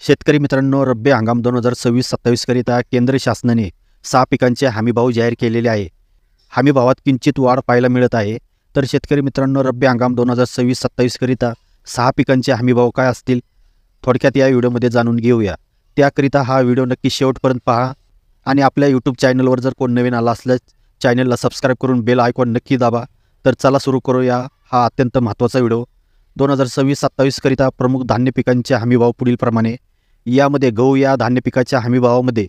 शेतकरी मित्रांनो, रब्बी हंगाम 2026-27 करिता केंद्र शासनाने 6 पिकांचे हमीभाव जाहीर केलेले आहे। हमीभावात किंचित वाढ पाहायला मिळत आहे। तर शेतकरी मित्रांनो, रब्बी हंगाम 2026-27 करिता 6 पिकांचे हमीभाव काय असतील थोडक्यात या व्हिडिओमध्ये जाणून घेऊया। त्याकरिता हा व्हिडिओ नक्की शेवटपर्यंत पहा आणि आपल्या यूट्यूब चॅनलवर जर कोण नवीन आला असल्यास चॅनलला सबस्क्राईब करून बेल आयकॉन नक्की दाबा। तर चला सुरू करूया हा अत्यंत महत्त्वाचा व्हिडिओ। 2026-27 करिता प्रमुख धान्य पिकांचे हमीभाव पुढील प्रमाणे। यामध्ये गहू या धान्य पिकाच्या हमीभावामध्ये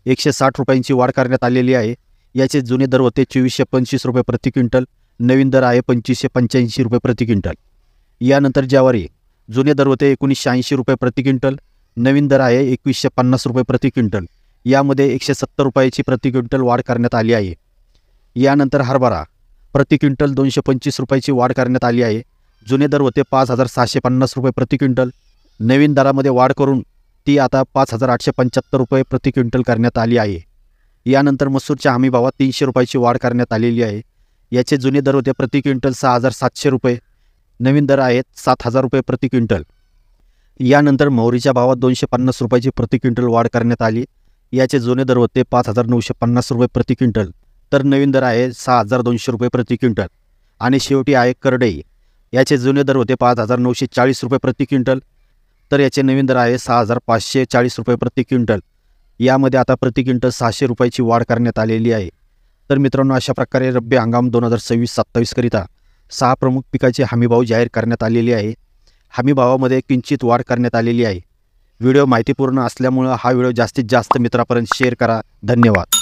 160 रुपयांची वाढ करण्यात आलेली आहे। याचे जुने दर होते 2425 रुपये प्रति क्विंटल, नवीन दर आहे 2585 रुपये प्रति क्विंटल। यानंतर ज्वारी जुने दर होते 1980 रुपये प्रति क्विंटल, नवीन दर आहे 2150 रुपये प्रति क्विंटल। यामध्ये 170 रुपयाची प्रति क्विंटल वाढ करण्यात आली आहे। यानंतर हरभरा प्रति क्विंटल 225 रुपयाची वाढ करण्यात आली आहे। जुने दर होते 5750 रुपये प्रति क्विंटल, नवीन दरामध्ये वाढ करून ती आता 5875 रुपये प्रति क्विंटल करण्यात आली आहे। यानंतर मसूरच्या हमीभावात 300 रुपयाची वाढ करण्यात आलेली आहे। याचे जुने दर होते प्रति क्विंटल 6700 रुपये, नवीन दर आहेत 7000 रुपये प्रति क्विंटल। यानंतर मोहरीच्या भावात 250 रुपयाची प्रति क्विंटल वाढ करण्यात आली। याचे जुने दर होते 5950 रुपये प्रति क्विंटल, तर नवीन दर आहे 6200 रुपये प्रति क्विंटल। आणि शेवटी आहे करडई, याचे जुने दर होते 5940 रुपये प्रति क्विंटल, तर याचे नवीन दर आहे 6540 रुपये प्रति क्विंटल। यामध्ये आता प्रति क्विंटल 600 रुपयाची वाढ करण्यात आलेली आहे। तर मित्रांनो, अशा प्रकारे रब्बी हंगाम 2026-27 करिता 6 प्रमुख पिकाचे हमीभाव जाहीर करण्यात आलेले आहे। हमीभावामध्ये किंचित वाढ करण्यात आलेली आहे। व्हिडिओ माहितीपूर्ण असल्यामुळे हा व्हिडिओ जास्तीत जास्त मित्रांपर्यंत शेअर करा। धन्यवाद।